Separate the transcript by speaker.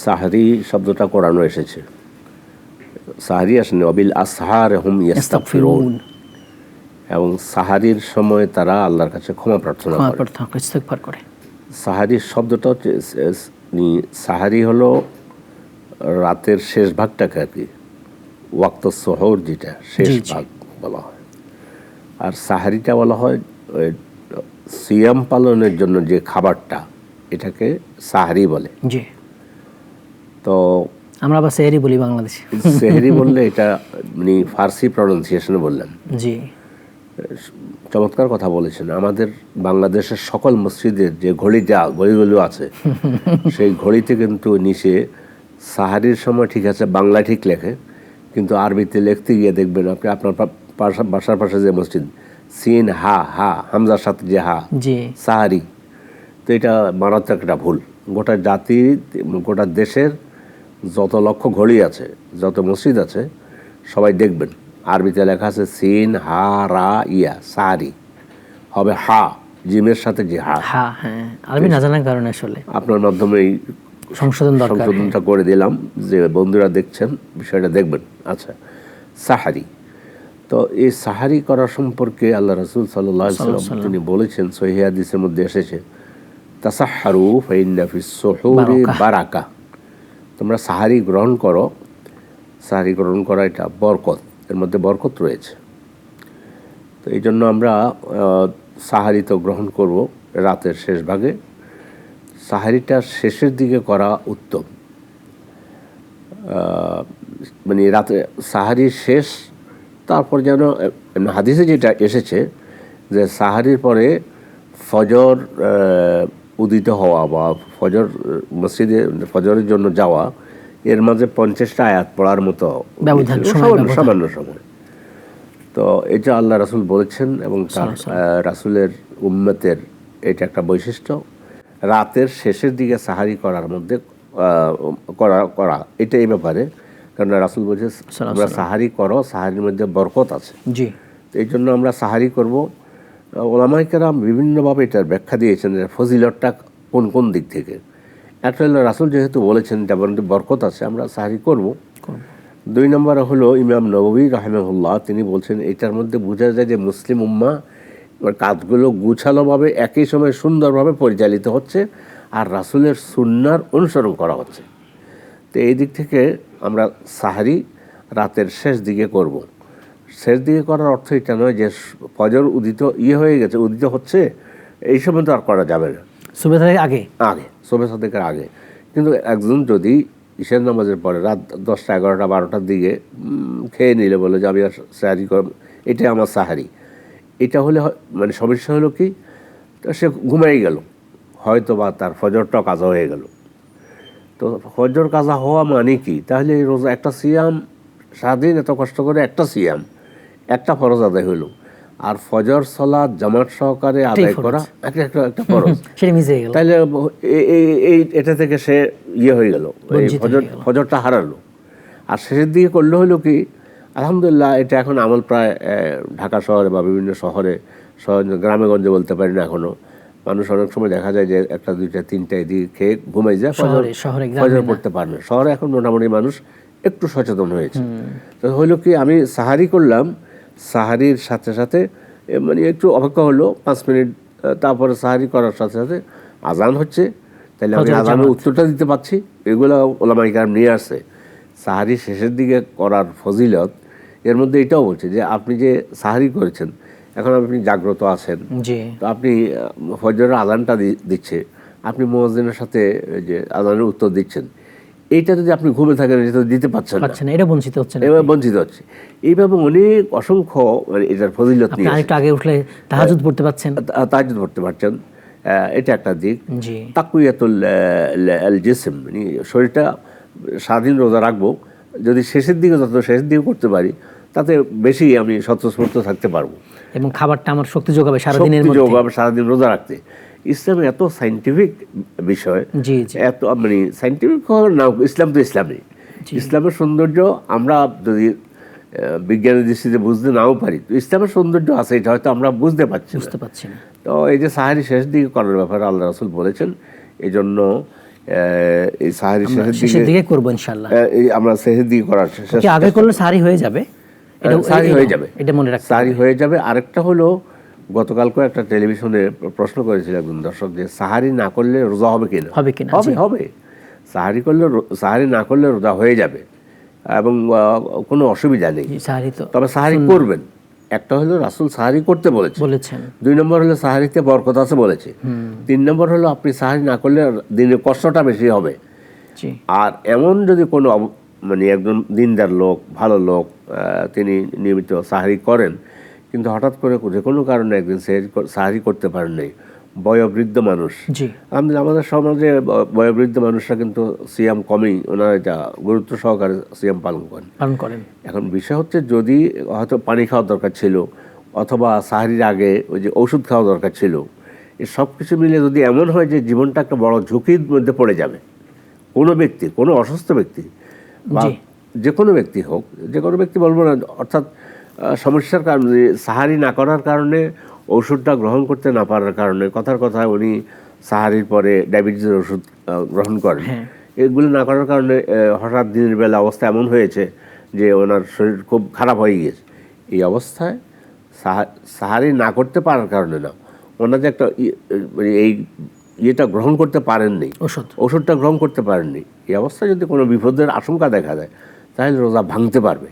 Speaker 1: সাহরি শব্দটা কোরআনে এসেছে। সাহারি আসেনি অবিল আসহার হুম ইস্তাগফিরুন, এবং সাহারির সময় তারা আল্লাহর কাছে ক্ষমা প্রার্থনা করে। সাহারির শব্দটা হচ্ছে সাহারি হলো রাতের শেষ ভাগটাকে আর কি, ওয়াক্ত সোহর যেটা শেষ ভাগ বলা হয়। আর সাহারিটা বলা হয় সিয়াম পালনের জন্য যে খাবারটা, এটাকে সাহারি বলে। তো
Speaker 2: আমরা আবার সেহরি বলি বাংলাদেশে।
Speaker 1: সেহরি বললে এটা মানে ফার্সি প্রনাউন্সিয়েশনে বললাম।
Speaker 2: জি,
Speaker 1: চমৎকার কথা বলেছেন। আমাদের বাংলাদেশের সকল মসজিদের যে ঘড়িগুলো আছে সেই ঘড়িতে কিন্তু নিচে সাহারির সময় ঠিক আছে, বাংলা ঠিক লেখে, কিন্তু আরবিতে লিখতে গিয়ে দেখবেন আপনি আপনার বাসার পাশে যে মসজিদ, সিন হা হা হামজার সাথে যে হা, সাহারি। তো এটা মারাত্মক একটা ভুল। গোটা জাতি, গোটা দেশের যত লক্ষ ঘড়ি আছে, যত মসজিদ আছে, সবাই দেখবেন আরবিতে লেখা আছে সিন হা রা ইয়া, সাহারি হবে হা, জিমের সাথে যে হা।
Speaker 2: হ্যাঁ, আরবি না জানার কারণে আসলে
Speaker 1: আপনার মাধ্যমে এই সংশোধনটা করে দিলাম, যে বন্ধুরা দেখছেন বিষয়টা দেখবেন। আচ্ছা, সাহারি। তো এই সাহারি করা সম্পর্কে আল্লাহ রাসূল সাল্লাল্লাহু আলাইহি ওয়াসাল্লাম তিনি বলেছেন, সহিহ হাদিসের মধ্যে এসেছে, তাসাহহারু ফাইন্না ফিস সুহুরি বারাকা, তোমরা সাহারি গ্রহণ করো, সাহারি গ্রহণ করা এটা বরকত, এর মধ্যে বরকত রয়েছে। তো এই জন্য আমরা সাহারি তো গ্রহণ করব রাতের শেষ ভাগে। সাহারিটা শেষের দিকে করা উত্তম, মানে রাতে সাহারির শেষ, তারপর যেন হাদিসে যেটা এসেছে যে সাহারির পরে ফজর উদিত হওয়া বা ফজর মসজিদে ফজরের জন্য যাওয়া, এর মাঝে 50টা আয়াত পড়ার মতো সামান্য সময়। তো এটা আল্লাহ রাসূল বলেছেন, এবং তার রাসূলের উম্মতের এটা একটা বৈশিষ্ট্য, রাতের শেষের দিকে সাহারি করার মধ্যে করা এটা এই ব্যাপারে। কারণ রাসূল বলছে আমরা সাহারি করো, সাহারির মধ্যে বরকত আছে। এই জন্য আমরা সাহারি করব। ওলামায়ে কেরাম বিভিন্নভাবে এটার ব্যাখ্যা দিয়েছেন, ফজিলতটা কোন কোন দিক থেকে। একটা হলো রাসূল যেহেতু বলেছেন এটার মধ্যে বরকত আছে, আমরা সাহারি করব। 2 নম্বরে হলো ইমাম নববী রাহিমাহুল্লাহ, তিনি বলছেন এটার মধ্যে বোঝা যায় যে মুসলিম উম্মাহ কাজগুলো গুছালোভাবে একই সময় সুন্দরভাবে পরিচালিত হচ্ছে, আর রাসূলের সুন্নাহর অনুসরণ করা হচ্ছে। তো এই দিক থেকে আমরা সাহারি রাতের শেষ দিকে করব। শেষ দিকে করার অর্থ এটা নয় যে ফজর উদিত হয়ে গেছে, উদিত হচ্ছে, এই সময় তো আর করা যাবে না,
Speaker 2: সুবহ আগে
Speaker 1: সাদেকের আগে। কিন্তু একজন যদি ঈশার নামাজের পরে রাত 10টা 11টা 12টার দিকে খেয়ে নিলে, বলে যে আমি আর সাহারি করব, এটাই আমার সাহারি, এটা হলে মানে সমস্যা হলো কি, সে ঘুমাই গেল, হয়তো বা তার ফজরটাও কাজা হয়ে গেল। তো ফজর কাজা হওয়া মানে কি, তাহলে এই রোজা একটা সিয়াম, সারাদিন এত কষ্ট করে একটা সিয়াম, একটা ফরজ আদায় হলো, আর ফজর সালাত জামাত সহকারে আদায় করা একটা ফরজ, তাহলে এটা থেকে সে হয়ে গেল, ফজরটা হারালো। আর শেষের দিকে করলে হলো কি, আলহামদুলিল্লাহ, এটা এখন আমল প্রায় ঢাকা শহরে বা বিভিন্ন শহরে, গ্রামে গঞ্জে বলতে পারি না এখনো, মানুষ অনেক সময় দেখা যায় যে 1টা 2টা 3টা এদিকে খেয়ে ঘুমাই যায়, ফজর পড়তে পারে না। শহরে এখন মোটামুটি মানুষ একটু সচেতন হয়েছে। তো হইলো কি, আমি সাহারি করলাম, সাহারির সাথে সাথে মানে একটু অপেক্ষা হলো 5 মিনিট, তারপরে সাহারি করার সাথে সাথে আজান হচ্ছে, তাহলে আমি আজানের উত্তরটা দিতে পারছি। এগুলো ওলামায়ে কেরাম নিয়ে আসছে। সাহারি শেষের দিকে করার ফজিলত, এর মধ্যে এটাও বলছে যে আপনি যে সাহারি করেছেন, এখন আপনি জাগ্রত আছেন, তো আপনি ফজরের আজানটা দিচ্ছে, আপনি মুয়াজ্জিনের সাথে যে আজানের উত্তর দিচ্ছেন, এইটা যদি আপনি ঘুমে থাকেন, এটা দিতে পারছেন না,
Speaker 2: এটা বঞ্চিত হচ্ছে,
Speaker 1: এইভাবে অনেক অসংখ্য মানে এটার ফজিলত নিয়ে
Speaker 2: আরেকটু আগে উঠলে তাহাজ্জুদ পড়তে
Speaker 1: পারছেন, এটা একটা দিক। তাকওয়াতুল জিসম, মানে শরীরটা স্বাধীন রোজা রাখবো, যদি শেষের দিকে করতে পারি, তাতে বেশি আমি স্বতঃস্ফূর্ত থাকতে পারবো,
Speaker 2: এবং খাবারটা আমার শক্তি যোগাবে
Speaker 1: সারাদিন রোজা রাখতে। ইসলামে এত সাইন্টিফিক বিষয়, এত মানে সাইন্টিফিক না, ইসলাম তো ইসলামের সৌন্দর্য আমরা যদি বিজ্ঞানের দৃষ্টিতে বুঝতে নাও পারি, তো ইসলামের সৌন্দর্য আছে, এটা হয়তো আমরা বুঝতে পারছি না। তো এই যে সাহারি শেষ দিকে করার ব্যাপারে আল্লাহ রাসূল বলেছেন, এই জন্য এই সাহারি
Speaker 2: শেষের দিকে করবো ইনশাআল্লাহ।
Speaker 1: এই আমরা সেহের দিকে করার
Speaker 2: কি আগে করলে সাহারি হয়ে যাবে?
Speaker 1: সাহারি হয়ে যাবে,
Speaker 2: এটা মনে রাখতে
Speaker 1: সাহারি হয়ে যাবে। আরেকটা হলো, গতকালকে একটা টেলিভিশনে প্রশ্ন করেছিল একজন দর্শক যে সাহারি না করলে রোজা হবে কিনা।
Speaker 2: হবে কিনা?
Speaker 1: হবে, হবে। সাহারি করলে, সাহারি না করলে রোজা হয়ে যাবে এবং কোনো অসুবিধা নেই।
Speaker 2: সাহারি তো
Speaker 1: তবে সাহারি করবেন। একটা হলো রাসূল সাহারি করতে
Speaker 2: বলেছেন,
Speaker 1: 2 নম্বর হলো সাহারিতে বরকত আছে বলেছে, 3 নম্বর হলো আপনি সাহারি না করলে দিনের কষ্টটা বেশি হবে।
Speaker 2: জি।
Speaker 1: আর এমন যদি কোনো মানে একজন দিনদার লোক, ভালো লোক, তিনি নিয়মিত সাহারি করেন, কিন্তু হঠাৎ করে যে কোনো কারণে একদিন সাহারি করতে পারেন নাই, বয়োবৃদ্ধ মানুষ,
Speaker 2: জি,
Speaker 1: আমাদের সমাজে বয়োবৃদ্ধ মানুষরা কিন্তু সিয়াম কমই, ওনারা এটা গুরুত্ব সহকারে সিয়াম পালন করেন। এখন বিষয় হচ্ছে, যদি হয়তো পানি খাওয়ার দরকার ছিল অথবা সাহারির আগে ওই যে ওষুধ খাওয়া দরকার ছিল, এই সব কিছু মিলে যদি এমন হয় যে জীবনটা একটা বড় ঝুঁকির মধ্যে পড়ে যাবে, কোনো ব্যক্তি, কোনো অসুস্থ ব্যক্তি বা যে কোনো ব্যক্তি হোক, যে কোনো ব্যক্তি বলবো না, অর্থাৎ সমস্যার কারণে, সাহারি না করার কারণে, ওষুধটা গ্রহণ করতে না পারার কারণে, কথার কথা উনি সাহারির পরে ডায়াবেটিসের ওষুধ গ্রহণ করেন, এগুলো না করার কারণে হঠাৎ দিনের বেলা অবস্থা এমন হয়েছে যে ওনার শরীর খুব খারাপ হয়ে গিয়েছে। এই অবস্থায় সাহারি না করতে পারার কারণে না, ওনার যে একটা এই ইয়েটা গ্রহণ করতে পারেননি, ওষুধটা গ্রহণ করতে পারেননি, এই অবস্থায় যদি কোনো বিপদের আশঙ্কা দেখা দেয়, তাহলে রোজা ভাঙতে পারবে।